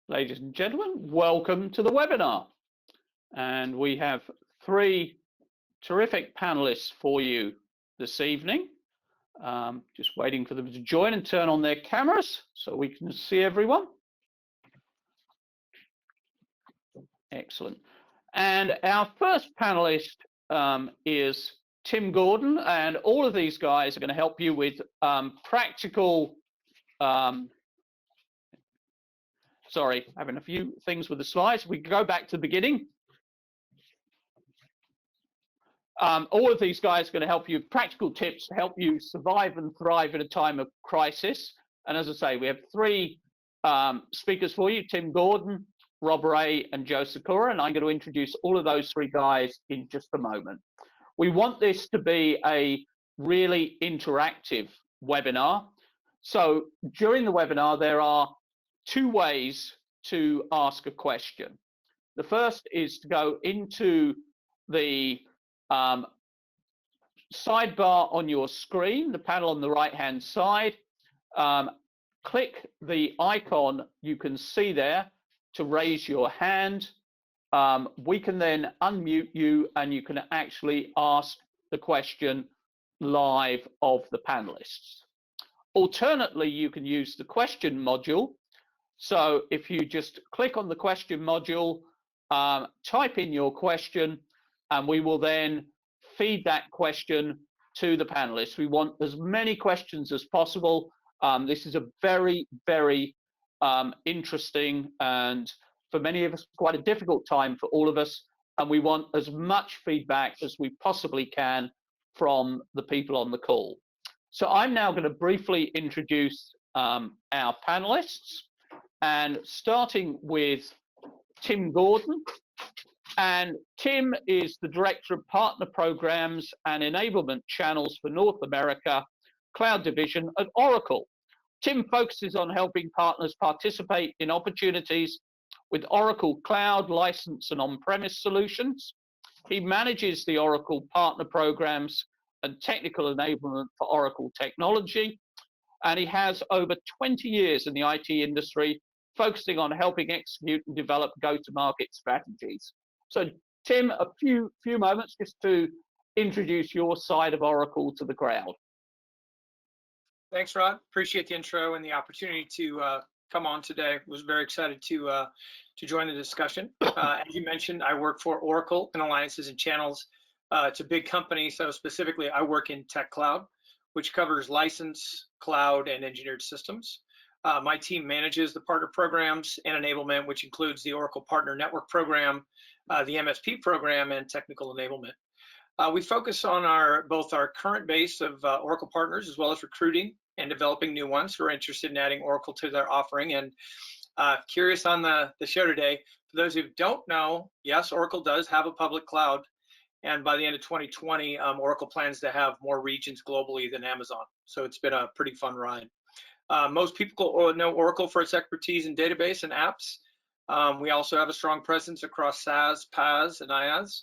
Ladies and gentlemen, welcome to the webinar. And we have three terrific panelists for you this evening. Just waiting for them to join and turn on their cameras so we can see everyone. Excellent. And our first panelist is Tim Gordon, and all of these guys are going to help you with practical sorry, having a few things with the slides. We can go back to the beginning. All of these guys are going to help you, practical tips to help you survive and thrive in a time of crisis. And as I say, we have three speakers for you, Tim Gordon, Rob Ray, and Joe Sykora, and I'm going to introduce all of those three guys in just a moment. We want this to be a really interactive webinar. So during the webinar, there are two ways to ask a question. The first is to go into the sidebar on your screen, the panel on the right-hand side. Click the icon you can see there to raise your hand. We can then unmute you and you can actually ask the question live of the panelists. Alternately, you can use the question module. So if you just click on the question module, type in your question, and we will then feed that question to the panelists. We want as many questions as possible. This is a very, very interesting and for many of us quite a difficult time for all of us, and we want as much feedback as we possibly can from the people on the call. So I'm now going to briefly introduce our panelists, and starting with Tim Gordon. And Tim is the Director of Partner Programs and Enablement Channels for North America Cloud Division at Oracle. Tim focuses on helping partners participate in opportunities with Oracle Cloud license and on-premise solutions. He manages the Oracle Partner Programs and Technical Enablement for Oracle Technology. And he has over 20 years in the IT industry, focusing on helping execute and develop go-to-market strategies. So, Tim, a few moments just to introduce your side of Oracle to the crowd. Thanks, Rod. Appreciate the intro and the opportunity to come on today. Was very excited to join the discussion. As you mentioned, I work for Oracle and Alliances and Channels. It's a big company, so specifically I work in Tech Cloud, which covers license, cloud, and engineered systems. My team manages the partner programs and enablement, which includes the Oracle Partner Network Program, the MSP program, and technical enablement. We focus on both our current base of Oracle partners, as well as recruiting and developing new ones who are interested in adding Oracle to their offering. And curious on the show today, for those who don't know, yes, Oracle does have a public cloud. And by the end of 2020, Oracle plans to have more regions globally than Amazon. So it's been a pretty fun ride. Most people know Oracle for its expertise in database and apps. We also have a strong presence across SaaS, PaaS, and IaaS.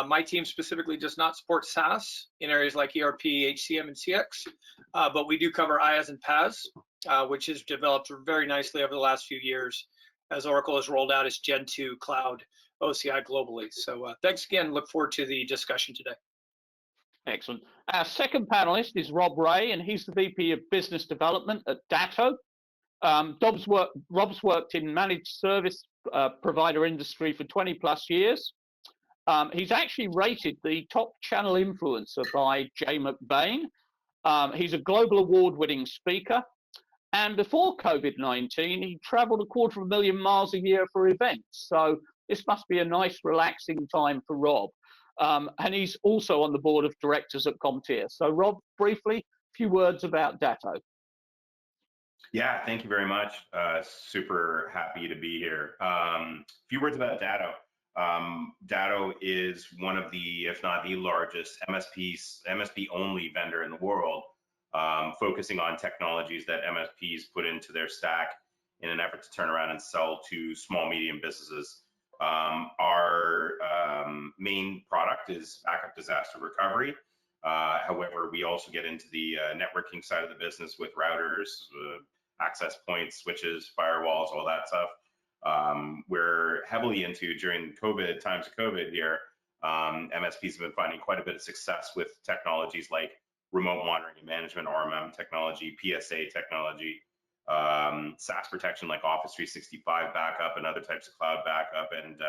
My team specifically does not support SaaS in areas like ERP, HCM, and CX, but we do cover IaaS and PaaS, which has developed very nicely over the last few years as Oracle has rolled out its Gen 2 cloud OCI globally. So thanks again. Look forward to the discussion today. Excellent. Our second panelist is Rob Ray, and he's the VP of Business Development at Datto. Rob's worked in managed service provider industry for 20 plus years. He's actually rated the top channel influencer by Jay McBain. He's a global award-winning speaker. And before COVID-19, he traveled 250,000 miles a year for events. So this must be a nice, relaxing time for Rob. And he's also on the board of directors at CompTIA. So Rob, briefly, a few words about Datto. Yeah, thank you very much. Super happy to be here. A few words about Datto. Datto is one of the, if not the largest MSP-only vendor in the world, focusing on technologies that MSPs put into their stack in an effort to turn around and sell to small, medium businesses. Our main product is backup disaster recovery. However, we also get into the networking side of the business with routers, access points, switches, firewalls, all that stuff. we're heavily into during COVID times of COVID here. MSPs have been finding quite a bit of success with technologies like remote monitoring and management, RMM technology, PSA technology, SaaS protection like Office 365 backup and other types of cloud backup, and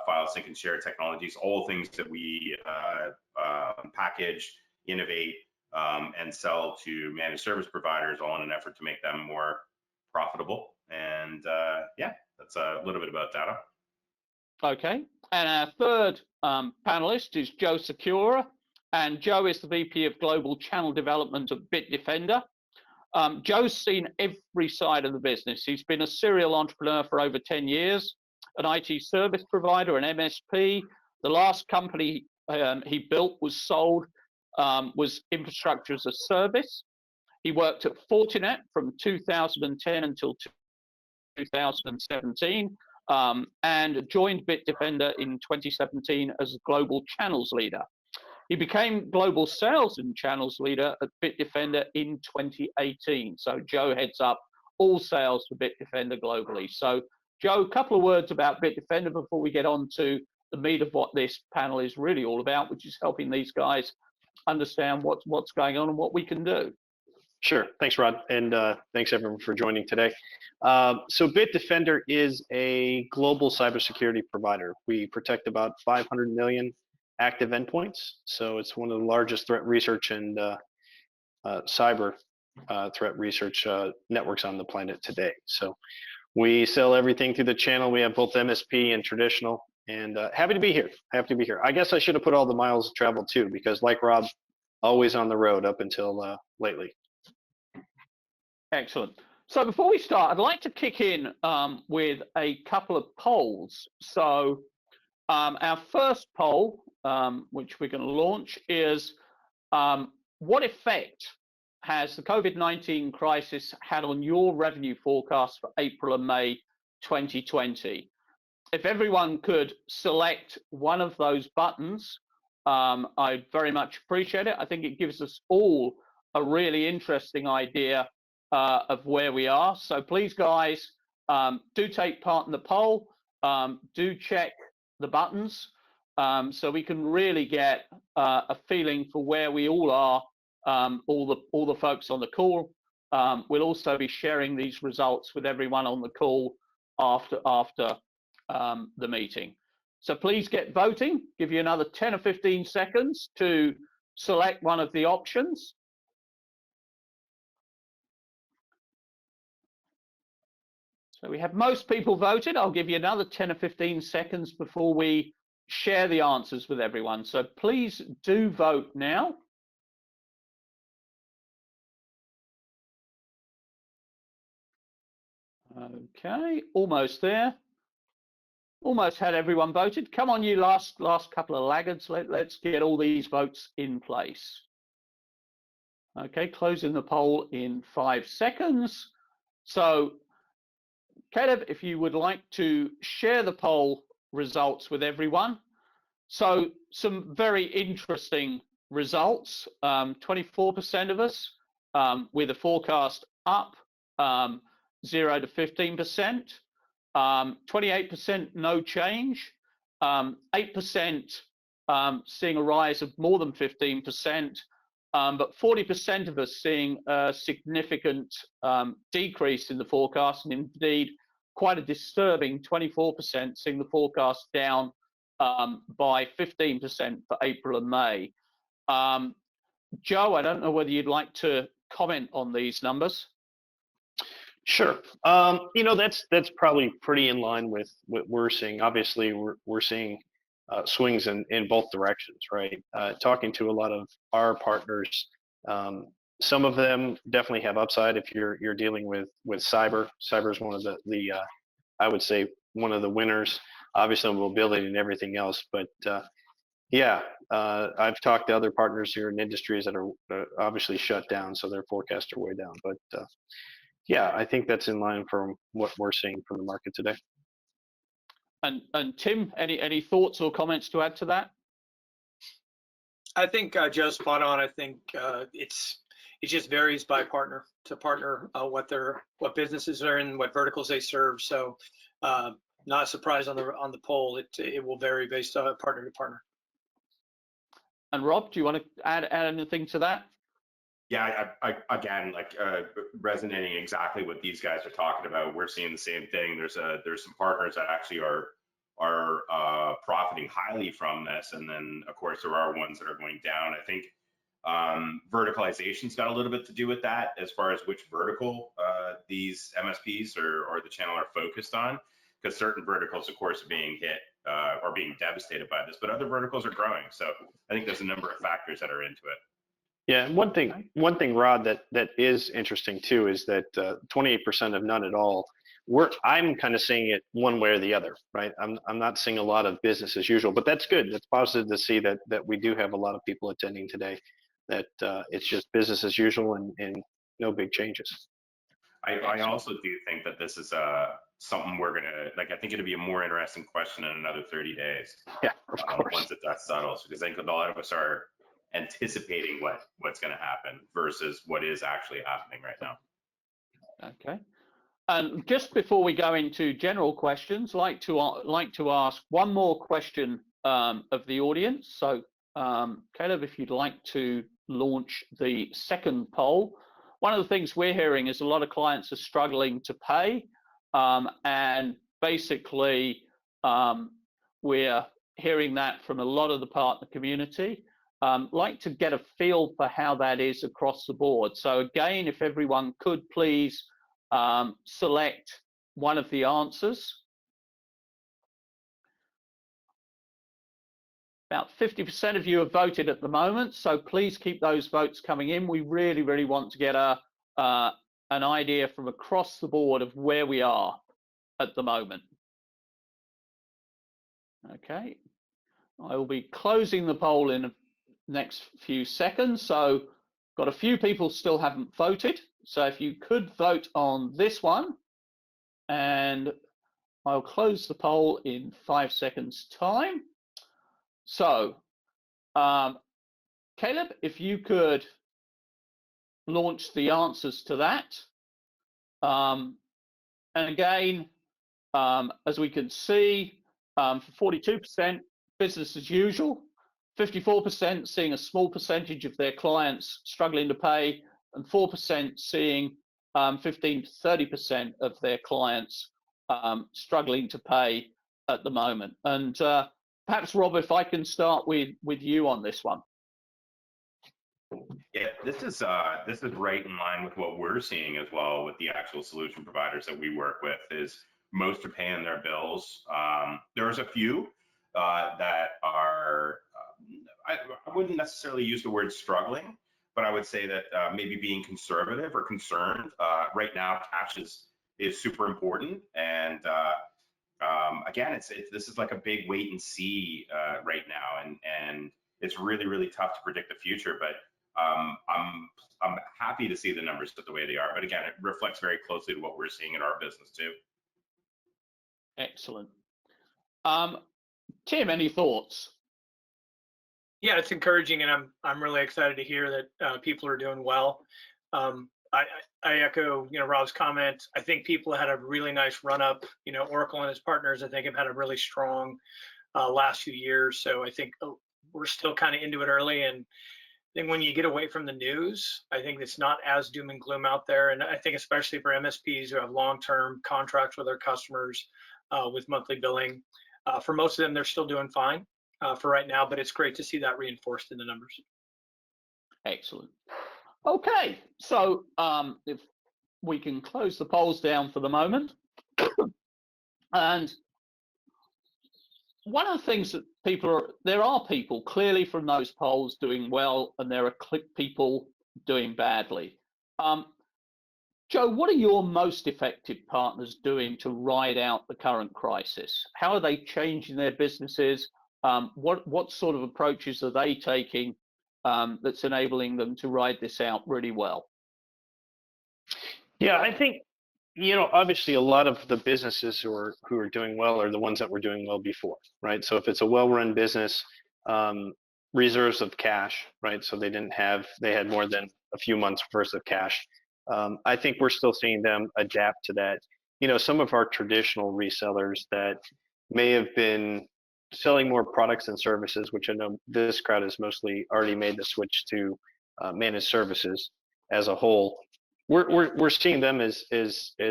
file sync and share technologies, all things that we package, innovate, and sell to managed service providers, all in an effort to make them more profitable. And yeah, that's a little bit about data. Okay, and our third panelist is Joe Sykora, and Joe is the VP of Global Channel Development at Bitdefender. Joe's seen every side of the business. He's been a serial entrepreneur for over 10 years, an IT service provider, an MSP. The last company he built was sold, was infrastructure as a service. He worked at Fortinet from 2010 until 2017, and joined Bitdefender in 2017 as a global channels leader. He became global sales and channels leader at Bitdefender in 2018. So Joe heads up all sales for Bitdefender globally. So Joe, a couple of words about Bitdefender before we get on to the meat of what this panel is really all about, which is helping these guys understand what's going on and what we can do. Sure. Thanks, Rod. And thanks, everyone, for joining today. So Bitdefender is a global cybersecurity provider. We protect about 500 million active endpoints. So it's one of the largest threat research and cyber threat research networks on the planet today. So we sell everything through the channel. We have both MSP and traditional. And happy to be here. Happy to be here. I guess I should have put all the miles traveled too, because like Rob, always on the road up until lately. Excellent. So before we start, I'd like to kick in with a couple of polls. So our first poll, which we're going to launch, is what effect has the COVID-19 crisis had on your revenue forecast for April and May 2020? If everyone could select one of those buttons, I'd very much appreciate it. I think it gives us all a really interesting idea of where we are. So please, guys, do take part in the poll. Do check the buttons so we can really get a feeling for where we all are, all the folks on the call. We'll also be sharing these results with everyone on the call after the meeting. So please get voting. Give you another 10 or 15 seconds to select one of the options. So we have most people voted. I'll give you another 10 or 15 seconds before we share the answers with everyone. So please do vote now. Okay, almost there. Almost had everyone voted. Come on, you last couple of laggards. Let's get all these votes in place. Okay, closing the poll in 5 seconds. So Caleb, if you would like to share the poll results with everyone. So some very interesting results. 24% of us with a forecast up 0 to 15%. 28% no change. 8% seeing a rise of more than 15%. But 40% of us seeing a significant decrease in the forecast, and indeed quite a disturbing 24% seeing the forecast down by 15% for April and May. Joe, I don't know whether you'd like to comment on these numbers. Sure. You know, that's probably pretty in line with what we're seeing. Obviously, we're seeing swings in both directions, right? Talking to a lot of our partners, some of them definitely have upside if you're dealing with cyber. Cyber is one of the I would say one of the winners. Obviously, mobility and everything else, but yeah, I've talked to other partners here in industries that are obviously shut down, so their forecasts are way down. But yeah, I think that's in line from what we're seeing from the market today. And Tim, any thoughts or comments to add to that? I think Joe's spot on. I think it's it just varies by partner to partner, what businesses are in, what verticals they serve. So not a surprise on the poll. It will vary based on partner to partner. And Rob, do you want to add anything to that? Yeah, I again, like resonating exactly what these guys are talking about. We're seeing the same thing. There's some partners that actually are profiting highly from this, and then of course there are ones that are going down. I think verticalization's got a little bit to do with that, as far as which vertical these MSPs or the channel are focused on, because certain verticals, of course, are being hit or being devastated by this, but other verticals are growing. So I think there's a number of factors that are into it. Yeah, and one thing, Rod, that is interesting too is that 28% of none at all. I'm kind of seeing it one way or the other, right? I'm not seeing a lot of business as usual, but that's good. That's positive to see that we do have a lot of people attending today. That it's just business as usual and no big changes. I also do think that this is something we're gonna like. I think it'll be a more interesting question in another 30 days. Yeah, of course. Once the dust settles, because I think a lot of us are anticipating what's going to happen versus what is actually happening right now. Okay. And just before we go into general questions, like to ask one more question of the audience. So, Caleb, if you'd like to launch the second poll. One of the things we're hearing is a lot of clients are struggling to pay, and basically we're hearing that from a lot of the partner community. Like to get a feel for how that is across the board. So again, if everyone could please select one of the answers. About 50% of you have voted at the moment, so please keep those votes coming in. We really, really want to get an idea from across the board of where we are at the moment. Okay, I will be closing the poll in the next few seconds. So got a few people still haven't voted. So if you could vote on this one, and I'll close the poll in 5 seconds time. So Caleb, if you could launch the answers to that. And again, as we can see, for 42%, business as usual, 54% seeing a small percentage of their clients struggling to pay, and 4% seeing 15 to 30% of their clients struggling to pay at the moment. And perhaps, Rob, if I can start with you on this one. Yeah, this is right in line with what we're seeing as well with the actual solution providers that we work with. Is most are paying their bills. There's a few that are, I wouldn't necessarily use the word struggling, but I would say that maybe being conservative or concerned. Right now, cash is super important, and again, this is like a big wait and see right now, and it's really, really tough to predict the future. But I'm happy to see the numbers the way they are. But again, it reflects very closely to what we're seeing in our business too. Excellent. Tim, any thoughts? Yeah, it's encouraging, and I'm really excited to hear that people are doing well. I echo, Rob's comment. I think people had a really nice run up. Oracle and his partners, I think, have had a really strong last few years. So I think we're still kind of into it early. And I think when you get away from the news, I think it's not as doom and gloom out there. And I think especially for MSPs who have long-term contracts with their customers with monthly billing, for most of them, they're still doing fine for right now. But it's great to see that reinforced in the numbers. Excellent. Okay, so if we can close the polls down for the moment. And one of the things that there are people clearly from those polls doing well, and there are people doing badly. Joe, what are your most effective partners doing to ride out the current crisis? How are they changing their businesses? What sort of approaches are they taking that's enabling them to ride this out really well? Yeah, I think, obviously a lot of the businesses who are doing well are the ones that were doing well before, right? So if it's a well-run business, reserves of cash, right? So they had more than a few months worth of cash. I think we're still seeing them adapt to that. Some of our traditional resellers that may have been selling more products and services, which I know this crowd has mostly already made the switch to managed services as a whole. We're seeing them as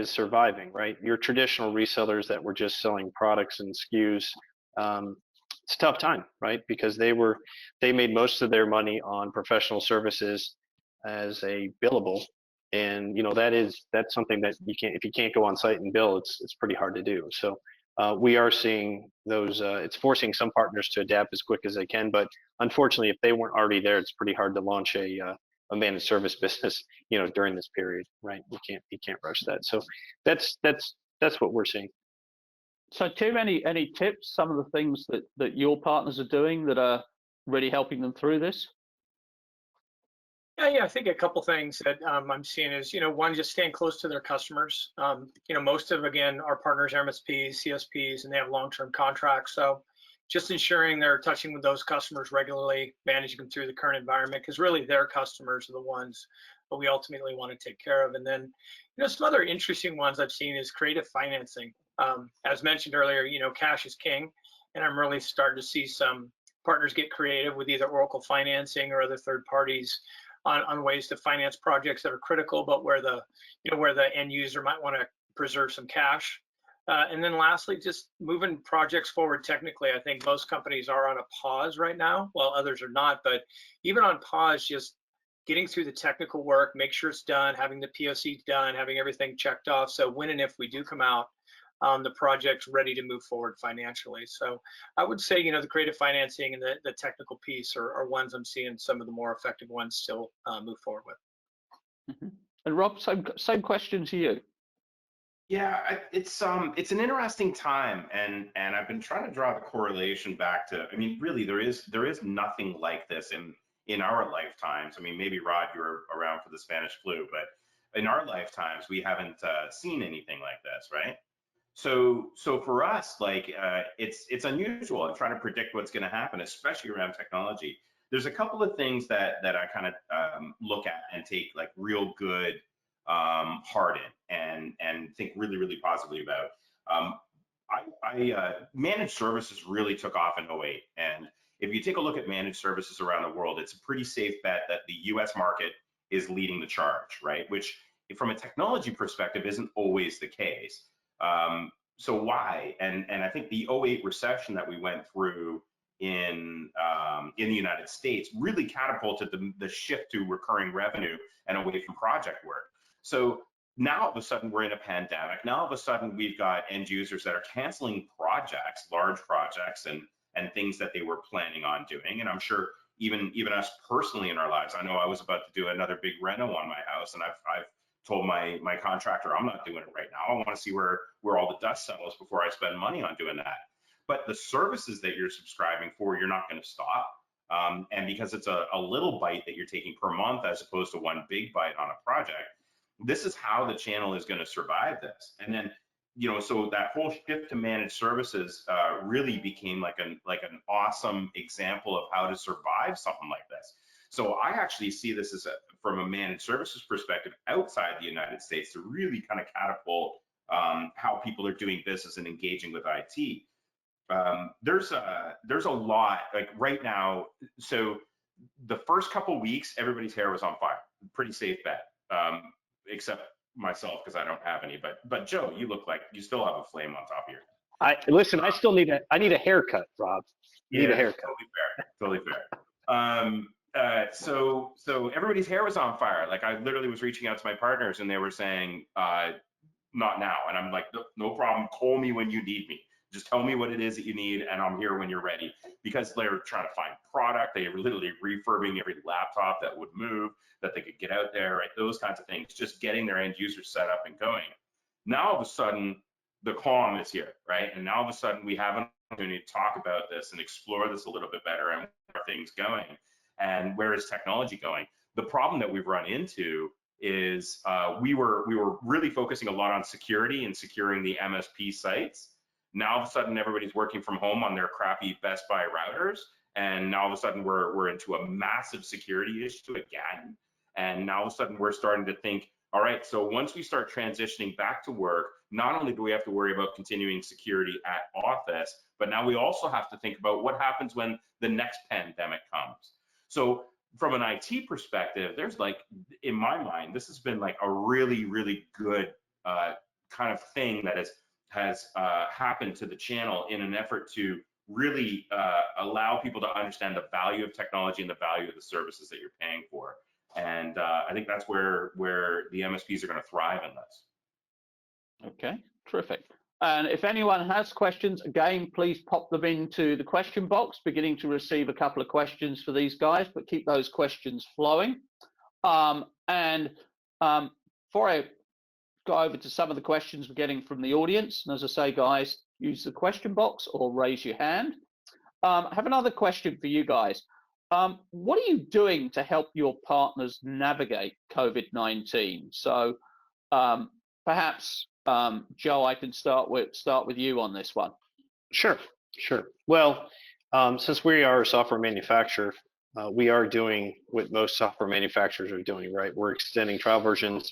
surviving, right? Your traditional resellers that were just selling products and SKUs, it's a tough time, right? Because they made most of their money on professional services as a billable, and that's something that if you can't go on site and bill, it's pretty hard to do. So we are seeing those. It's forcing some partners to adapt as quick as they can, but unfortunately, if they weren't already there, it's pretty hard to launch a managed service business, during this period, right? You can't rush that. So that's what we're seeing. So Tim, any tips, some of the things that your partners are doing that are really helping them through this? Yeah, I think a couple things that I'm seeing is, one, just staying close to their customers. Most of, again, our partners, MSPs, CSPs, and they have long-term contracts. So just ensuring they're touching with those customers regularly, managing them through the current environment, because really their customers are the ones that we ultimately want to take care of. And then, some other interesting ones I've seen is creative financing. As mentioned earlier, cash is king, and I'm really starting to see some partners get creative with either Oracle financing or other third parties on ways to finance projects that are critical, but where the end user might want to preserve some cash. And then lastly, just moving projects forward technically. I think most companies are on a pause right now, while others are not. But even on pause, just getting through the technical work, make sure it's done, having the POC done, having everything checked off. So when and if we do come out, the project's ready to move forward financially. So I would say, the creative financing and the technical piece are ones I'm seeing some of the more effective ones still move forward with. Mm-hmm. And Rob, same question to you. Yeah, it's an interesting time, and I've been trying to draw the correlation back to. I mean, really, there is nothing like this in our lifetimes. I mean, maybe Rod, you were around for the Spanish flu, but in our lifetimes, we haven't seen anything like this, right? So for us, like it's unusual. I'm trying to predict what's going to happen, especially around technology. There's a couple of things that I kind of look at and take like real good heart in and think really positively about. Managed services really took off in 08, and if you take a look at managed services around the world, it's a pretty safe bet that the U.S. market is leading the charge, right? Which, from a technology perspective, isn't always the case. So why? And I think the 08 recession that we went through in the United States really catapulted the shift to recurring revenue and away from project work. So now all of a sudden we're in a pandemic. Now all of a sudden we've got end users that are canceling projects, large projects, and things that they were planning on doing. And I'm sure even us personally in our lives, I know I was about to do another big reno on my house, and I've told my contractor I'm not doing it right now. I want to see where all the dust settles before I spend money on doing that. But the services that you're subscribing for, you're not going to stop. And because it's a little bite that you're taking per month as opposed to one big bite on a project, this is how the channel is going to survive this. And then, so that whole shift to managed services really became like an awesome example of how to survive something like this. So I actually see this as from a managed services perspective outside the United States to really kind of catapult how people are doing business and engaging with IT. There's a lot, like right now. So the first couple weeks, everybody's hair was on fire. Pretty safe bet, except myself because I don't have any. But Joe, you look like you still have a flame on top of your head. Listen. I still need a haircut, Rob. You need a haircut. Totally fair. So everybody's hair was on fire. Like I literally was reaching out to my partners and they were saying, not now. And I'm like, no problem. Call me when you need me. Just tell me what it is that you need and I'm here when you're ready. Because they're trying to find product. They were literally refurbing every laptop that would move, that they could get out there, right? Those kinds of things, just getting their end users set up and going. Now all of a sudden, the calm is here, right? And now all of a sudden we have an opportunity to talk about this and explore this a little bit better and where are things going and where is technology going. The problem that we've run into is we were really focusing a lot on security and securing the MSP sites. Now all of a sudden everybody's working from home on their crappy Best Buy routers and now all of a sudden we're into a massive security issue again. And now all of a sudden we're starting to think, all right, so once we start transitioning back to work, not only do we have to worry about continuing security at office, but now we also have to think about what happens when the next pandemic comes. So from an IT perspective, there's like, in my mind, this has been like a really, really good kind of thing that has happened to the channel in an effort to really allow people to understand the value of technology and the value of the services that you're paying for. And I think that's where the MSPs are going to thrive in this. Okay, terrific. And if anyone has questions, again, please pop them into the question box. Beginning to receive a couple of questions for these guys, but keep those questions flowing. Before I go over to some of the questions we're getting from the audience, and as I say, guys, use the question box or raise your hand. I have another question for you guys. What are you doing to help your partners navigate COVID-19? So perhaps, Joe, I can start with you on this one. Sure. Well, since we are a software manufacturer, we are doing what most software manufacturers are doing, right? We're extending trial versions.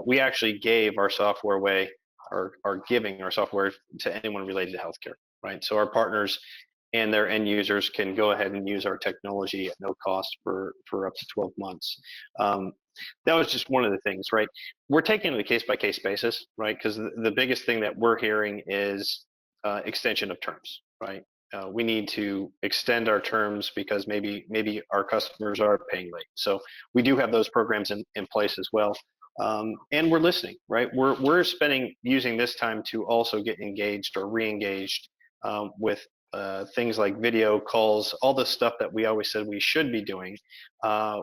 We actually gave our software away, or are giving our software to anyone related to healthcare, right? So our partners and their end users can go ahead and use our technology at no cost for up to 12 months. That was just one of the things, right? We're taking it a case-by-case basis, right? Because the biggest thing that we're hearing is extension of terms, right? We need to extend our terms because maybe our customers are paying late. So we do have those programs in place as well. And we're listening, right? We're using this time to also get engaged or re-engaged with things like video calls, all the stuff that we always said we should be doing.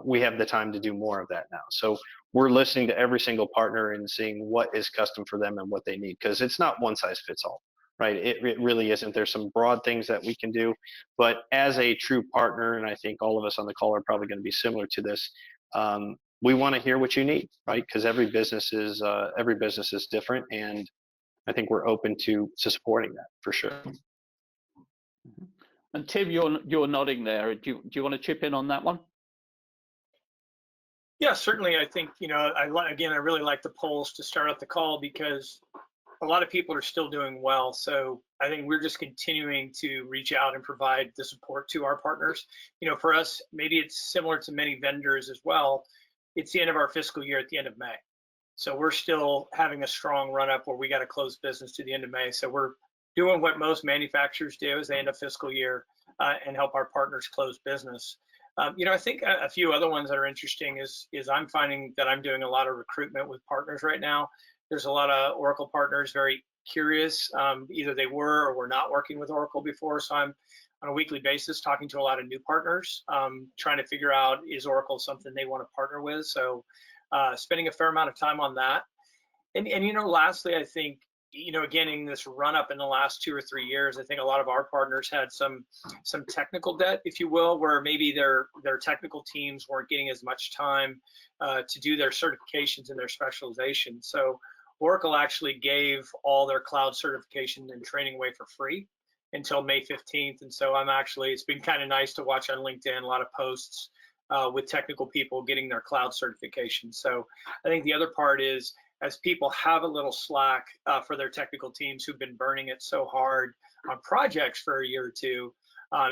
We have the time to do more of that now. So we're listening to every single partner and seeing what is custom for them and what they need, because it's not one size fits all, right? It really isn't. There's some broad things that we can do, but as a true partner, and I think all of us on the call are probably going to be similar to this, we want to hear what you need, right? Because every business is different, and I think we're open to supporting that for sure. And Tim, you're nodding there. Do you want to chip in on that one? Yeah, certainly. I think, I really like the polls to start out the call, because a lot of people are still doing well. So I think we're just continuing to reach out and provide the support to our partners. For us, maybe it's similar to many vendors as well. It's the end of our fiscal year at the end of May. So we're still having a strong run up where we got to close business to the end of May. So we're doing what most manufacturers do as they end of fiscal year and help our partners close business. I think a few other ones that are interesting is I'm finding that I'm doing a lot of recruitment with partners right now. There's a lot of Oracle partners very curious. Either they were or were not working with Oracle before. So I'm on a weekly basis talking to a lot of new partners, trying to figure out, is Oracle something they want to partner with? So spending a fair amount of time on that. And lastly, I think, again, in this run up in the last 2 or 3 years, I think a lot of our partners had some technical debt, if you will, where maybe their technical teams weren't getting as much time to do their certifications and their specialization. So Oracle actually gave all their cloud certification and training away for free until May 15th. And so it's been kind of nice to watch on LinkedIn, a lot of posts with technical people getting their cloud certification. So I think the other part is, as people have a little slack for their technical teams who've been burning it so hard on projects for a year or two,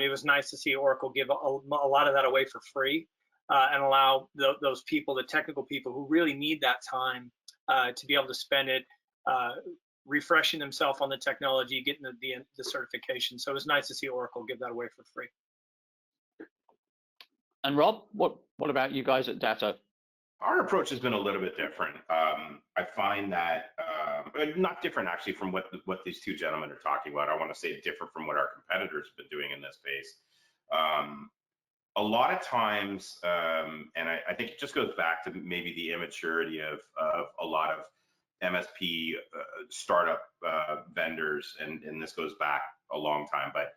it was nice to see Oracle give a lot of that away for free and allow those people, the technical people who really need that time to be able to spend it refreshing themselves on the technology, getting the certification. So it was nice to see Oracle give that away for free. And Rob, what about you guys at Datto? Our approach has been a little bit different. I find that not different actually from what these two gentlemen are talking about. I want to say different from what our competitors have been doing in this space. A lot of times, and I think it just goes back to maybe the immaturity of a lot of MSP startup vendors, and this goes back a long time. But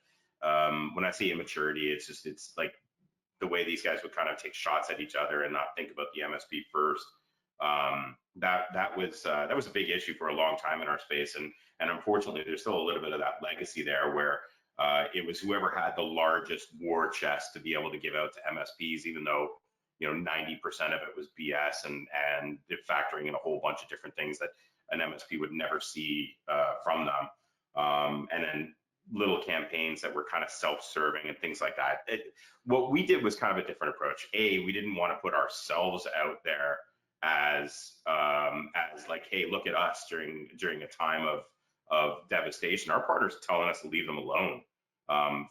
when I say immaturity, it's like the way these guys would kind of take shots at each other and not think about the MSP first. That was a big issue for a long time in our space, and unfortunately, there's still a little bit of that legacy there where It was whoever had the largest war chest to be able to give out to MSPs, even though 90% of it was BS and factoring in a whole bunch of different things that an MSP would never see from them. And then little campaigns that were kind of self-serving and things like that. What we did was kind of a different approach. We didn't want to put ourselves out there as like, hey, look at us during a time of devastation. Our partners are telling us to leave them alone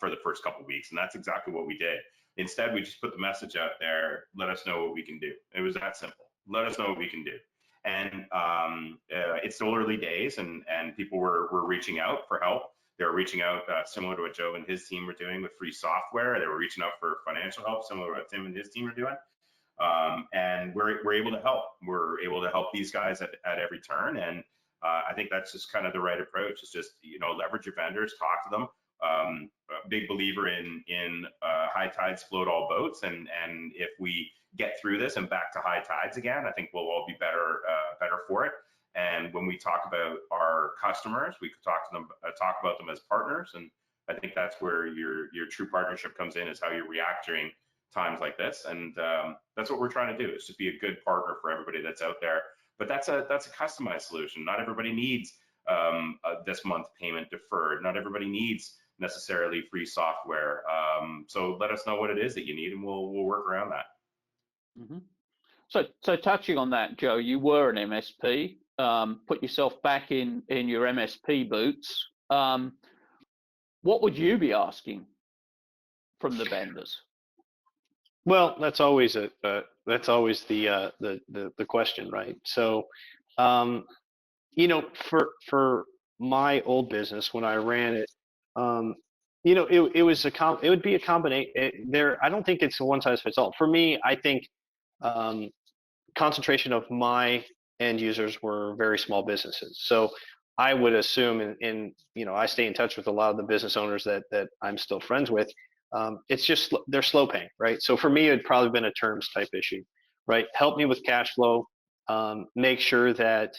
for the first couple of weeks, and that's exactly what we did. Instead, we just put the message out there, let us know what we can do. It was that simple. Let us know what we can do. And it's still early days, and people were reaching out for help. They were reaching out similar to what Joe and his team were doing with free software. They were reaching out for financial help, similar to what Tim and his team were doing. And we're able to help. We're able to help these guys at every turn. And I think that's just kind of the right approach. It's just, leverage your vendors, talk to them. A big believer in high tides float all boats. And if we get through this and back to high tides again, I think we'll all be better for it. And when we talk about our customers, we could talk about them as partners. And I think that's where your true partnership comes in, is how you react during times like this. And that's what we're trying to do, is just be a good partner for everybody that's out there. But that's a customized solution. Not everybody needs this month payment deferred. Not everybody needs necessarily free software. So let us know what it is that you need, and we'll work around that. Mm-hmm. So touching on that, Joe, you were an MSP. Put yourself back in your MSP boots. What would you be asking from the vendors? Well, that's always the question, right? So, for my old business, when I ran it, it would be a combination. I don't think it's a one size fits all. For me, I think concentration of my end users were very small businesses. So I would assume, I stay in touch with a lot of the business owners that I'm still friends with. It's just they're slow paying, right? So for me, it'd probably been a terms type issue, right? Help me with cash flow. Make sure that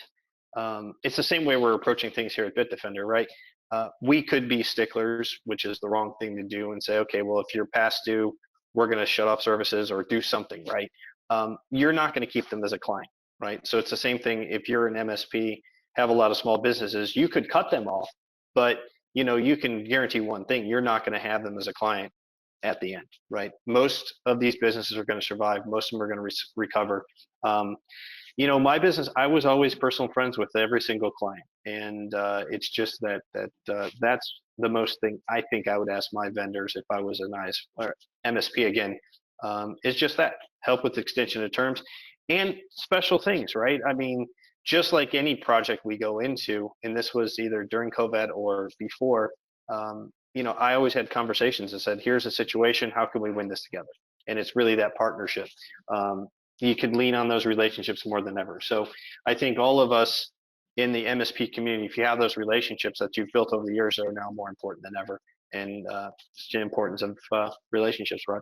it's the same way we're approaching things here at Bitdefender, right? We could be sticklers, which is the wrong thing to do, and say, okay, well, if you're past due, we're going to shut off services or do something, right? You're not going to keep them as a client, right? So it's the same thing. If you're an MSP, have a lot of small businesses, you could cut them off, but you can guarantee one thing: you're not going to have them as a client at the end, right? Most of these businesses are going to survive. Most of them are going to recover. My business, I was always personal friends with every single client, and it's just that's the most thing I think I would ask my vendors if I was a nice MSP again. Is just that help with extension of terms and special things, right? I mean, just like any project we go into, and this was either during COVID or before, I always had conversations and said, here's a situation, how can we win this together? And it's really that partnership. You can lean on those relationships more than ever. So I think all of us in the MSP community, if you have those relationships that you've built over the years, are now more important than ever. And it's the importance of relationships, Rod.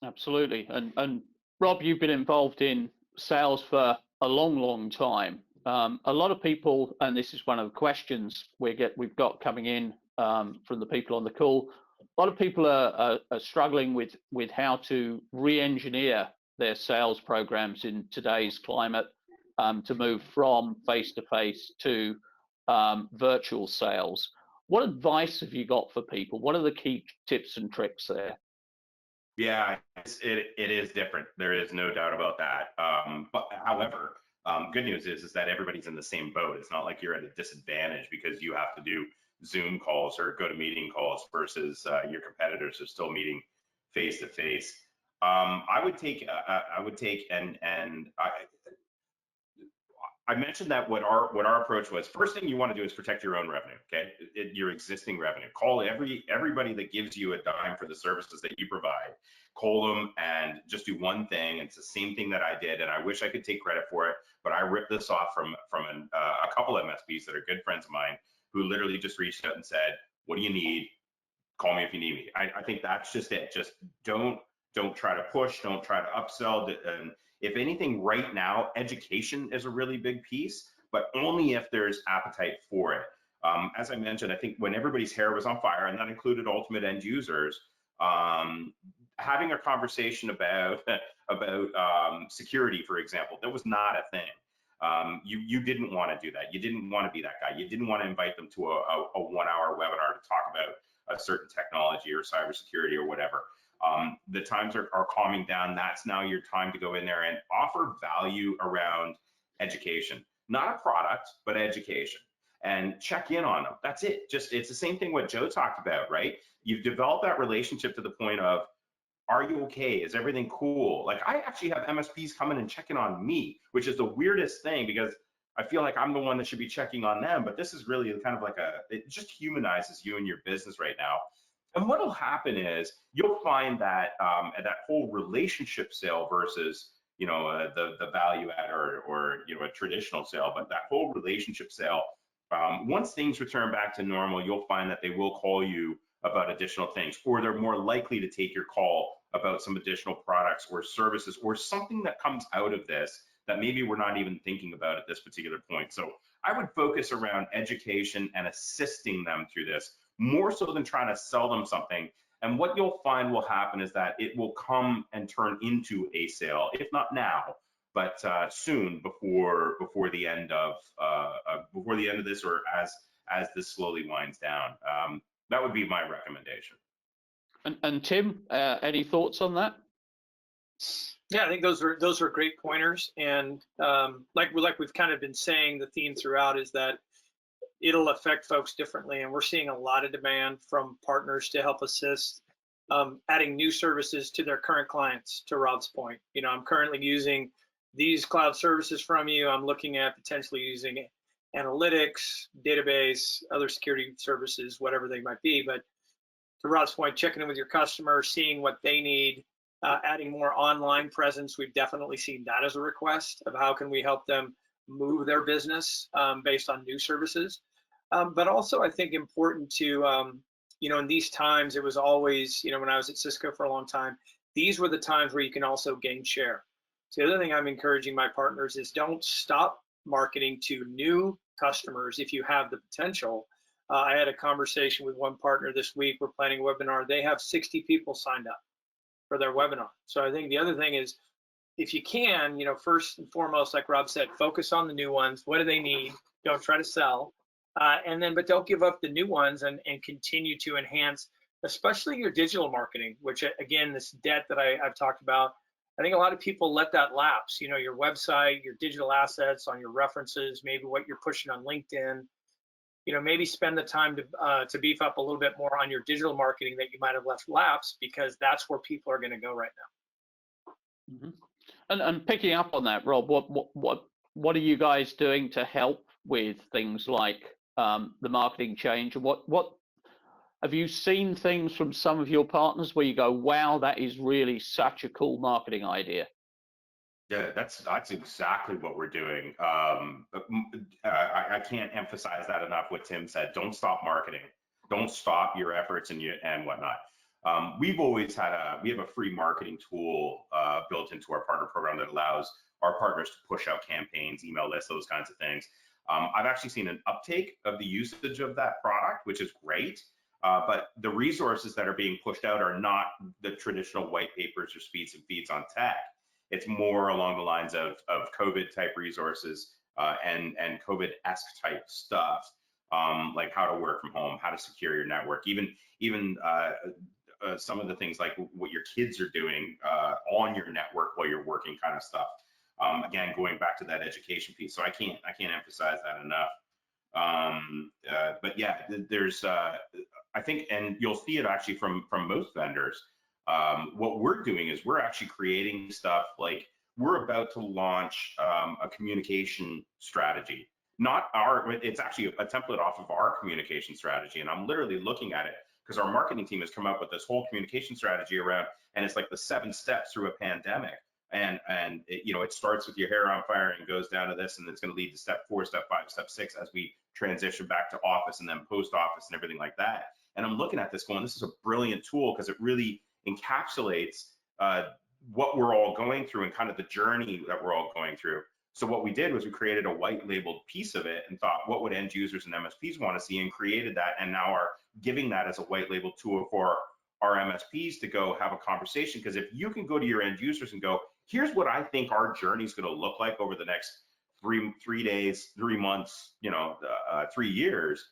Absolutely. And Rob, you've been involved in sales for a long, long time. A lot of people, and this is one of the questions we've got coming in from the people on the call, a lot of people are struggling with how to re-engineer their sales programs in today's climate to move from face-to-face to virtual sales. What advice have you got for people? What are the key tips and tricks there? Yeah, it is different. There is no doubt about that. But however, good news is that everybody's in the same boat. It's not like you're at a disadvantage because you have to do Zoom calls or go to meeting calls versus your competitors are still meeting face to face. I mentioned that what our approach was. First thing you want to do is protect your own revenue, okay? Your existing revenue. Call everybody that gives you a dime for the services that you provide. Call them and just do one thing. It's the same thing that I did, and I wish I could take credit for it, but I ripped this off from a couple of MSPs that are good friends of mine who literally just reached out and said, "What do you need? Call me if you need me." I think that's just it. Just don't try to push. Don't try to upsell. And if anything, right now, education is a really big piece, but only if there's appetite for it. As I mentioned, I think when everybody's hair was on fire, and that included ultimate end users, having a conversation about security, for example, that was not a thing. You didn't want to do that. You didn't want to be that guy. You didn't want to invite them to a 1-hour webinar to talk about a certain technology or cybersecurity or whatever. The times are calming down. That's now your time to go in there and offer value around education, not a product, but education, and check in on them. That's it. Just, it's the same thing what Joe talked about, right? You've developed that relationship to the point of, are you okay? Is everything cool? Like, I actually have MSPs coming and checking on me, which is the weirdest thing, because I feel like I'm the one that should be checking on them, but this is really kind of like it just humanizes you and your business right now. And what'll happen is you'll find that that whole relationship sale versus, you know, the value add or you know, a traditional sale, but that whole relationship sale, once things return back to normal, you'll find that they will call you about additional things, or they're more likely to take your call about some additional products or services or something that comes out of this that maybe we're not even thinking about at this particular point. So I would focus around education and assisting them through this, more so than trying to sell them something. And what you'll find will happen is that it will come and turn into a sale, if not now, but soon, before the end of this, or as this slowly winds down. That would be my recommendation. And Tim, any thoughts on that? Yeah, I think those are great pointers, and like we've kind of been saying, the theme throughout is that it'll affect folks differently, and we're seeing a lot of demand from partners to help assist adding new services to their current clients. To Rob's point, you know, I'm currently using these cloud services from you. I'm looking at potentially using analytics, database, other security services, whatever they might be. But to Rob's point, checking in with your customer, seeing what they need, adding more online presence. We've definitely seen that as a request of how can we help them move their business based on new services. But also, I think important to, you know, in these times, it was always, you know, when I was at Cisco for a long time, these were the times where you can also gain share. So the other thing I'm encouraging my partners is don't stop marketing to new customers if you have the potential. I had a conversation with one partner this week. We're planning a webinar. They have 60 people signed up for their webinar. So I think the other thing is, if you can, you know, first and foremost, like Rob said, focus on the new ones. What do they need? Don't try to sell. And then, but don't give up the new ones, and continue to enhance, especially your digital marketing, which again, this debt that I've talked about, I think a lot of people let that lapse. You know, your website, your digital assets, on your references, maybe what you're pushing on LinkedIn. You know, maybe spend the time to beef up a little bit more on your digital marketing that you might have left lapse, because that's where people are going to go right now. Mm-hmm. And picking up on that, Rob, what are you guys doing to help with things like the marketing change? And what have you seen things from some of your partners where you go, wow, that is really such a cool marketing idea? Yeah, that's exactly what we're doing. I can't emphasize that enough. What Tim said: don't stop marketing, don't stop your efforts and whatnot. We've always had we have a free marketing tool built into our partner program that allows our partners to push out campaigns, email lists, those kinds of things. I've actually seen an uptake of the usage of that product, which is great. But the resources that are being pushed out are not the traditional white papers or speeds and feeds on tech. It's more along the lines of COVID type resources and COVID-esque type stuff, like how to work from home, how to secure your network, even some of the things like what your kids are doing on your network while you're working, kind of stuff. Again, going back to that education piece. So I can't emphasize that enough. But yeah, there's I think, and you'll see it actually from most vendors. What we're doing is we're actually creating stuff like we're about to launch a communication strategy. It's actually a template off of our communication strategy. And I'm literally looking at it because our marketing team has come up with this whole communication strategy around, and it's like the 7 steps through a pandemic. And it, you know, it starts with your hair on fire and goes down to this, and it's going to lead to step 4, step 5, step 6 as we transition back to office and then post office and everything like that. And I'm looking at this going, this is a brilliant tool because it really encapsulates what we're all going through and kind of the journey that we're all going through. So what we did was we created a white labeled piece of it and thought, what would end users and MSPs want to see, and created that, and now are giving that as a white label tool for our MSPs to go have a conversation. Because if you can go to your end users and go, here's what I think our journey is going to look like over the next three days, 3 months, 3 years,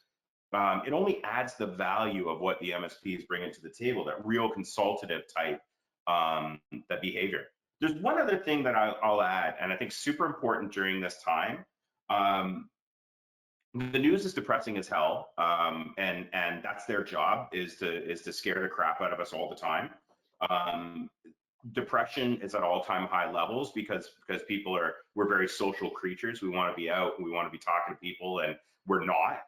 it only adds the value of what the MSPs bring into the table, that real consultative type, that behavior. There's one other thing that I'll add, and I think super important during this time. The news is depressing as hell, and that's their job, is to scare the crap out of us all the time. Depression is at all-time high levels because we're very social creatures. We want to be out, and we want to be talking to people, and we're not.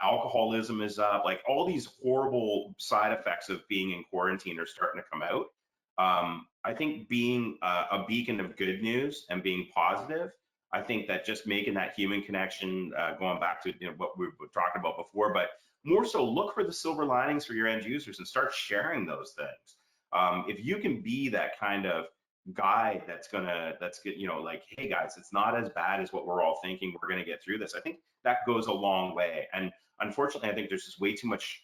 Alcoholism is up. Like, all these horrible side effects of being in quarantine are starting to come out. I think being a beacon of good news and being positive, I think that just making that human connection, going back to what we were talking about before, but more so look for the silver linings for your end users and start sharing those things. If you can be that kind of guide that's good, like, hey guys, it's not as bad as what we're all thinking. We're going to get through this. I think that goes a long way. And unfortunately, I think there's just way too much.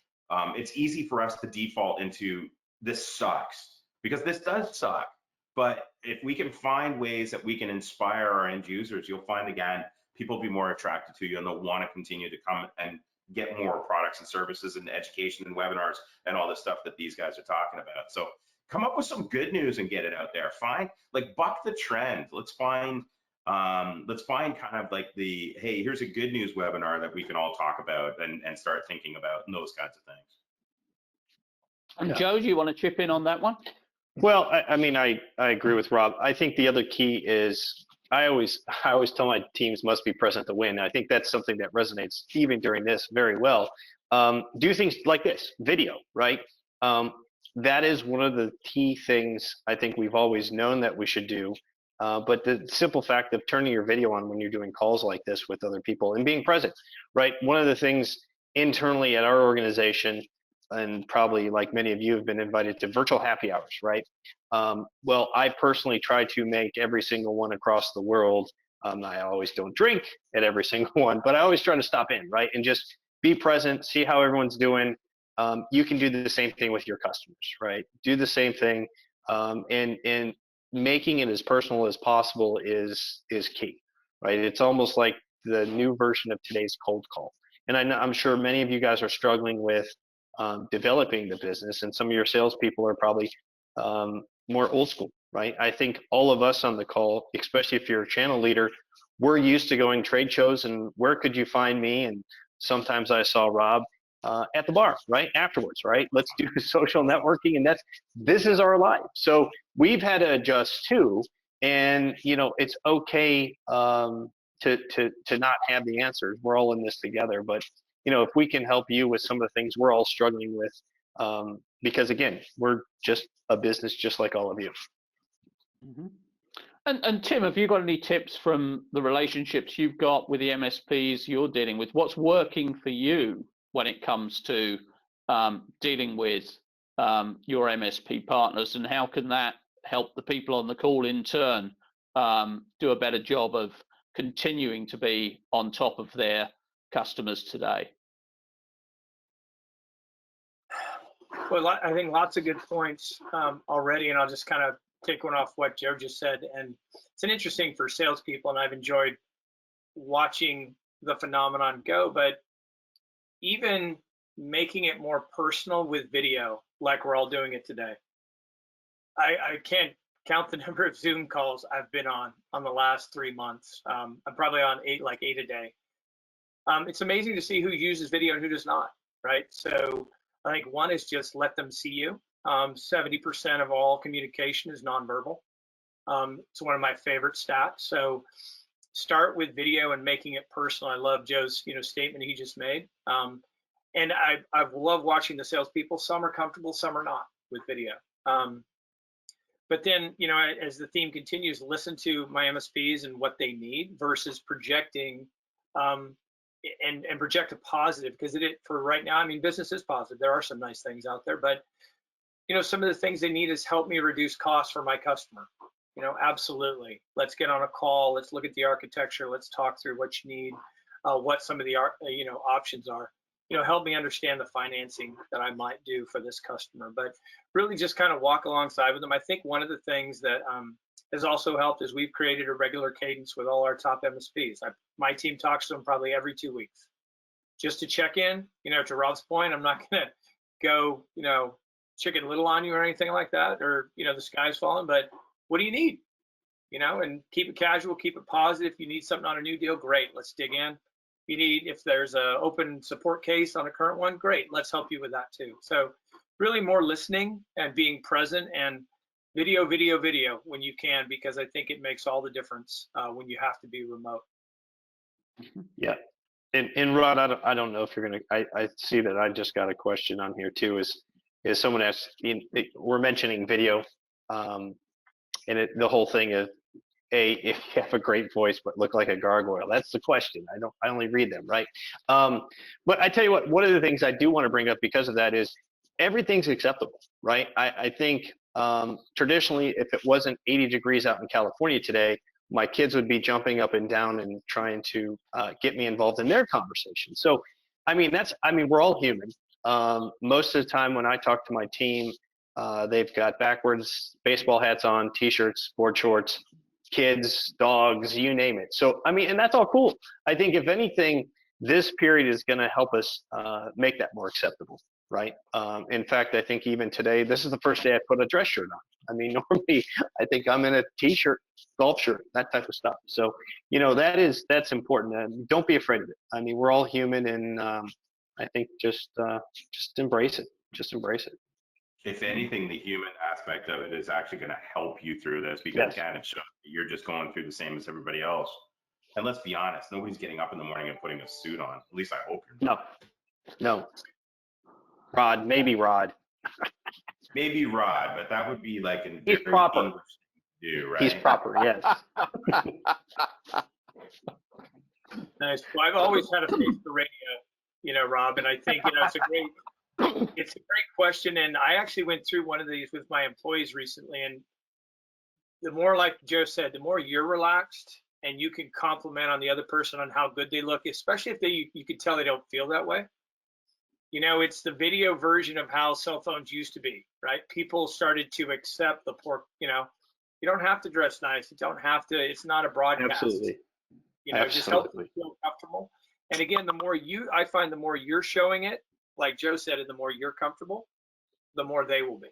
It's easy for us to default into this sucks, because this does suck. But if we can find ways that we can inspire our end users, you'll find, again, people will be more attracted to you, and they'll want to continue to come and get more products and services and education and webinars and all this stuff that these guys are talking about. So come up with some good news and get it out there. Buck the trend. Let's find kind of like the, hey, here's a good news webinar that we can all talk about and start thinking about, and those kinds of things. And Joe, do you want to chip in on that one? Well, I agree with Rob. I think the other key is I always tell my teams must be present to win. I think that's something that resonates even during this very well. Do things like this, video, right? That is one of the key things I think we've always known that we should do. But the simple fact of turning your video on when you're doing calls like this with other people and being present, right? One of the things internally at our organization, and probably like many of you have been invited to virtual happy hours, right? Well, I personally try to make every single one across the world. I always don't drink at every single one, but I always try to stop in, right? And just be present, see how everyone's doing. You can do the same thing with your customers, right? Do the same thing, and making it as personal as possible is key, right? It's almost like the new version of today's cold call. And I'm sure many of you guys are struggling with developing the business, and some of your salespeople are probably more old school, right? I think all of us on the call, especially if you're a channel leader, we're used to going trade shows and where could you find me? And sometimes I saw Rob at the bar, right? Afterwards, right? Let's do social networking, and this is our life. So we've had to adjust too, and it's okay to not have the answers. We're all in this together, but if we can help you with some of the things we're all struggling with, because again, we're just a business just like all of you. Mm-hmm. And Tim, have you got any tips from the relationships you've got with the MSPs you're dealing with? What's working for you when it comes to dealing with your MSP partners, and how can that help the people on the call in turn do a better job of continuing to be on top of their customers today? Well, I think lots of good points already, and I'll just kind of take one off what Joe just said. And it's an interesting for salespeople, and I've enjoyed watching the phenomenon go, but even making it more personal with video, like we're all doing it today. I can't count the number of Zoom calls I've been on the last 3 months. I'm probably on eight a day. It's amazing to see who uses video and who does not, right? So I think one is just let them see you. 70% of all communication is nonverbal. It's one of my favorite stats. So start with video and making it personal. I love Joe's statement he just made. And I love watching the salespeople. Some are comfortable, some are not with video. But then, as the theme continues, listen to my MSPs and what they need versus projecting and project a positive, because for right now, business is positive. There are some nice things out there, but some of the things they need is help me reduce costs for my customer. Absolutely. Let's get on a call. Let's look at the architecture. Let's talk through what you need, what some of the options are. Help me understand the financing that I might do for this customer, but really just kind of walk alongside with them. I think one of the things that has also helped is we've created a regular cadence with all our top MSPs. My team talks to them probably every 2 weeks just to check in. To Rob's point, I'm not going to go, chicken little on you or anything like that, or, the sky's falling, but what do you need? And keep it casual, keep it positive. If you need something on a new deal, great, let's dig in. If there's an open support case on a current one, great, let's help you with that too. So really more listening and being present, and video when you can, because I think it makes all the difference when you have to be remote. Yeah. And Rod, I don't know if you're gonna. I see that I just got a question on here too. Is someone asked? We're mentioning video, and the whole thing is, if you have a great voice but look like a gargoyle. That's the question. I only read them, right? But I tell you what. One of the things I do want to bring up because of that is everything's acceptable, right? I think traditionally, if it wasn't 80 degrees out in California today, my kids would be jumping up and down and trying to get me involved in their conversation. So, we're all human. Most of the time when I talk to my team, they've got backwards baseball hats on, t-shirts, board shorts, kids, dogs, you name it. So, and that's all cool. I think if anything, this period is going to help us make that more acceptable, right? In fact, I think even today, this is the first day I put a dress shirt on. Normally I think I'm in a t-shirt, golf shirt, that type of stuff. So, that's important. Don't be afraid of it. We're all human, and I think just embrace it. Just embrace it. If anything, the human aspect of it is actually going to help you through this, because again, it shows that you're just going through the same as everybody else. And let's be honest, nobody's getting up in the morning and putting a suit on. At least I hope you're not. No. Rod, maybe Rod. Maybe Rod, but that would be like a He's different proper. English thing to do, right? He's proper, yes. Nice. Well, I've always had a face for radio, Rob, and I think it's a great question. And I actually went through one of these with my employees recently, and the more, like Joe said, the more you're relaxed and you can compliment on the other person on how good they look, especially if you can tell they don't feel that way. It's the video version of how cell phones used to be, right? People started to accept the poor, you don't have to dress nice. You don't have to, it's not a broadcast. Absolutely. Just help them feel comfortable. And again, I find the more you're showing it, like Joe said, the more you're comfortable, the more they will be.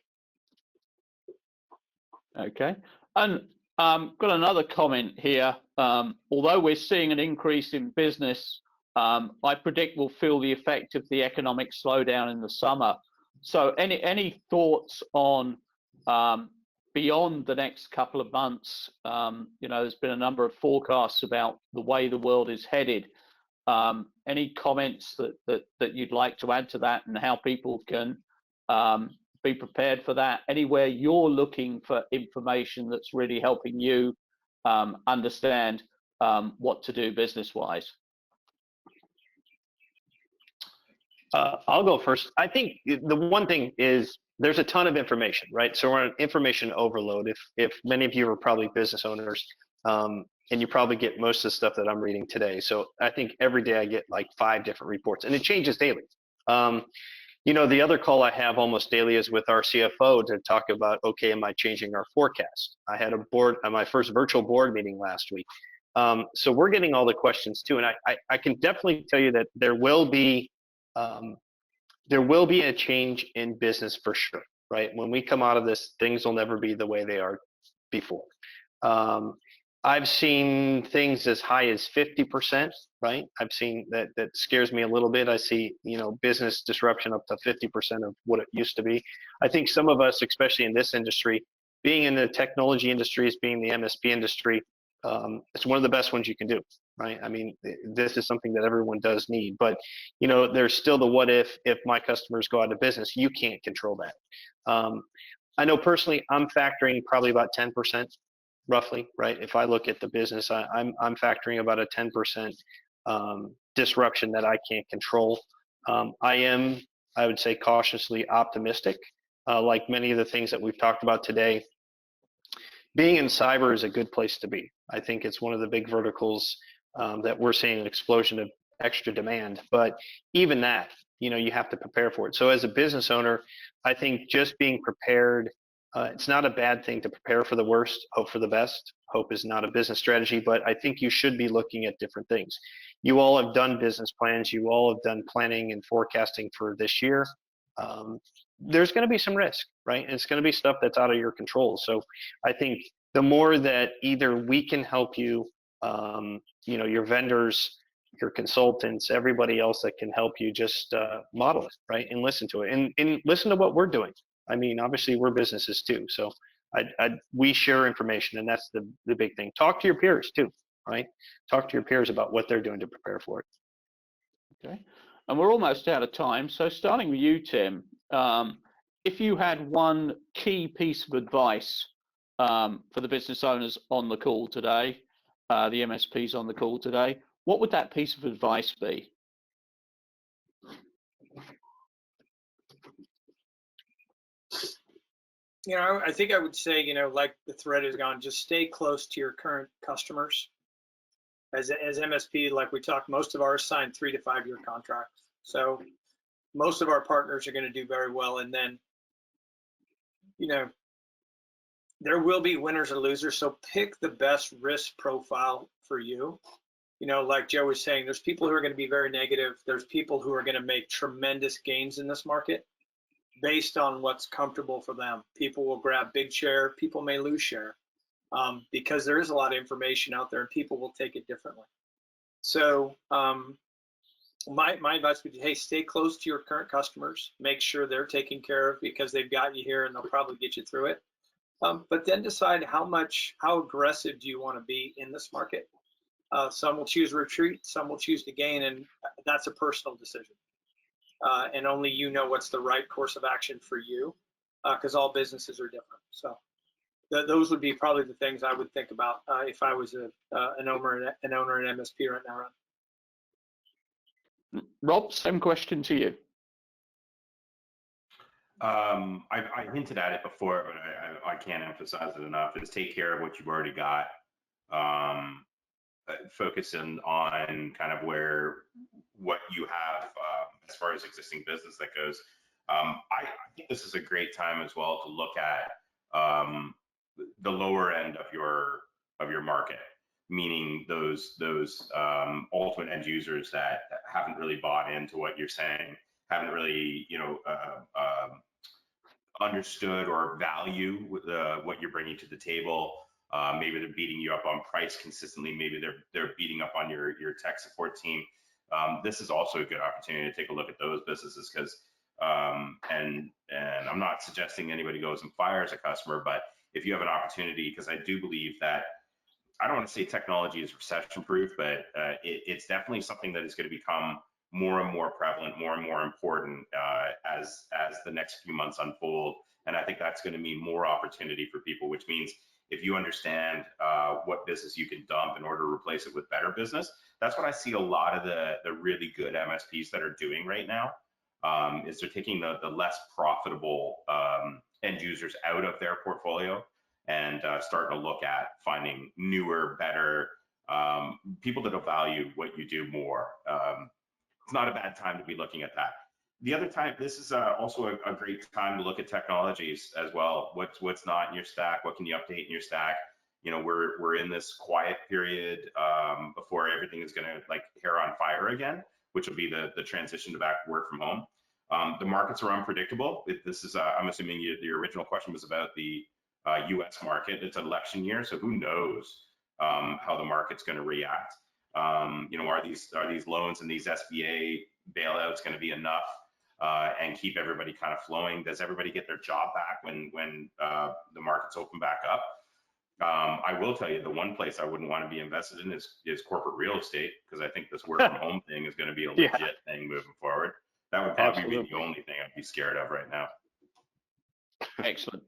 Okay. And got another comment here. Although we're seeing an increase in business, I predict we'll feel the effect of the economic slowdown in the summer. So any thoughts on beyond the next couple of months? There's been a number of forecasts about the way the world is headed. Any comments that you'd like to add to that, and how people can be prepared for that? Anywhere you're looking for information that's really helping you understand what to do business-wise? I'll go first. I think the one thing is there's a ton of information, right? So we're on information overload. If many of you are probably business owners, and you probably get most of the stuff that I'm reading today. So I think every day I get like 5 different reports, and it changes daily. The other call I have almost daily is with our CFO to talk about, okay, am I changing our forecast? I had my first virtual board meeting last week. So we're getting all the questions too. And I can definitely tell you that there will be a change in business for sure, right? When we come out of this, things will never be the way they are before. I've seen things as high as 50%, right? I've seen that scares me a little bit. I see, business disruption up to 50% of what it used to be. I think some of us, especially in this industry, being in the technology industries, being the MSP industry, it's one of the best ones you can do, right? This is something that everyone does need, but there's still the what if my customers go out of business. You can't control that. I know personally, I'm factoring probably about 10%, roughly, right? If I look at the business, I'm factoring about a 10% disruption that I can't control. I would say, cautiously optimistic. Like many of the things that we've talked about today, being in cyber is a good place to be. I think it's one of the big verticals that we're seeing an explosion of extra demand. But even that, you have to prepare for it. So as a business owner, I think just being prepared, it's not a bad thing to prepare for the worst, hope for the best. Hope is not a business strategy, but I think you should be looking at different things. You all have done business plans. You all have done planning and forecasting for this year. There's going to be some risk, right? And it's going to be stuff that's out of your control. So I think the more that either we can help you, your vendors, your consultants, everybody else that can help you, just model it, right? And listen to it and listen to what we're doing. I mean, obviously we're businesses too. So we share information, and that's the big thing. Talk to your peers too, right? Talk to your peers about what they're doing to prepare for it. Okay. And we're almost out of time. So starting with you, Tim, if you had one key piece of advice for the business owners on the call today, the MSPs on the call today, what would that piece of advice be? I think I would say, like the thread has gone, just stay close to your current customers. As MSP, like we talked, most of ours signed 3 to 5 year contracts. So most of our partners are going to do very well. And then, there will be winners or losers. So pick the best risk profile for you. Like Joe was saying, there's people who are going to be very negative. There's people who are going to make tremendous gains in this market based on what's comfortable for them. People will grab big share. People may lose share because there is a lot of information out there and people will take it differently. So my advice would be, hey, stay close to your current customers. Make sure they're taken care of because they've got you here and they'll probably get you through it. But then decide how aggressive do you want to be in this market. Some will choose retreat, some will choose to gain, and that's a personal decision. And only you know what's the right course of action for you, because all businesses are different. So those would be probably the things I would think about if I was an owner in MSP right now. Rob, same question to you. I hinted at it before, but I can't emphasize it enough. Is take care of what you've already got. Focusing on kind of what you have as far as existing business that goes. I think this is a great time as well to look at the lower end of your market, meaning those ultimate end users that haven't really bought into what you're saying, haven't really understood or value what you're bringing to the table. Maybe they're beating you up on price consistently. Maybe they're beating up on your tech support team. This is also a good opportunity to take a look at those businesses because, and I'm not suggesting anybody goes and fires a customer, but if you have an opportunity, because I do believe that, I don't want to say technology is recession proof, but it's definitely something that is going to become more and more prevalent, more and more important as the next few months unfold. And I think that's going to mean more opportunity for people, which means if you understand what business you can dump in order to replace it with better business, that's what I see a lot of the really good MSPs that are doing right now, is they're taking the less profitable end users out of their portfolio and starting to look at finding newer, better people that'll value what you do more. It's not a bad time to be looking at that. The other time, this is also a great time to look at technologies as well. What's not in your stack? What can you update in your stack? We're in this quiet period before everything is going to like hair on fire again, which will be the transition to back work from home. The markets are unpredictable. This is I'm assuming your original question was about the U.S. market. It's an election year, so who knows how the market's going to react. Are these loans and these SBA bailouts going to be enough and keep everybody kind of flowing? Does everybody get their job back when the markets open back up? I will tell you, the one place I wouldn't want to be invested in is corporate real estate, because I think this work from home thing is going to be a legit thing moving forward. That would probably be the only thing I'd be scared of right now. Excellent.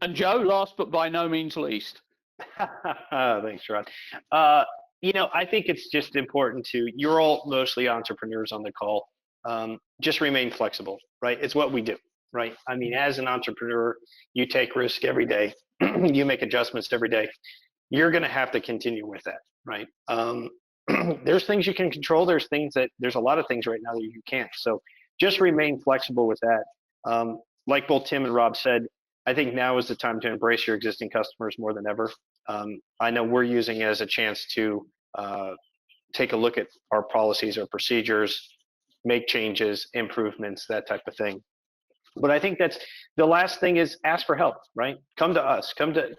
And Joe, last but by no means least. Thanks, Rod. I think it's just important you're all mostly entrepreneurs on the call. Just remain flexible, right? It's what we do. right? I mean, as an entrepreneur, you take risk every day, you make adjustments every day. You're going to have to continue with that, right? There's things you can control. There's a lot of things right now that you can't. So just remain flexible with that. Like both Tim and Rob said, I think now is the time to embrace your existing customers more than ever. I know we're using it as a chance to take a look at our policies, our procedures, make changes, improvements, that type of thing. But I think that's the last thing is ask for help, right? Come to us, come to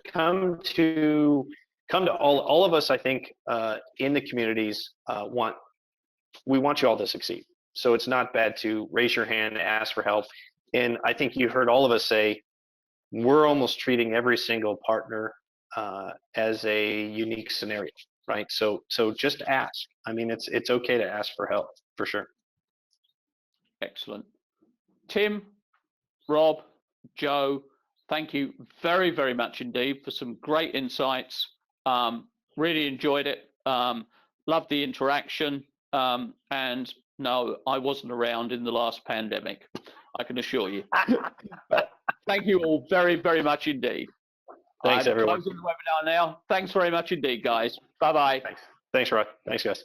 all of us. I think in the communities we want you all to succeed. So it's not bad to raise your hand, ask for help. And I think you heard all of us say, we're almost treating every single partner as a unique scenario, right? So just ask. I mean, it's okay to ask for help, for sure. Excellent. Tim, Rob, Joe, thank you very, very much indeed for some great insights. Really enjoyed it. Loved the interaction. And no, I wasn't around in the last pandemic, I can assure you. But thank you all very, very much indeed. Thanks, everyone. Closing the webinar now. Thanks very much indeed, guys. Bye-bye. Thanks, Rod. Thanks, guys.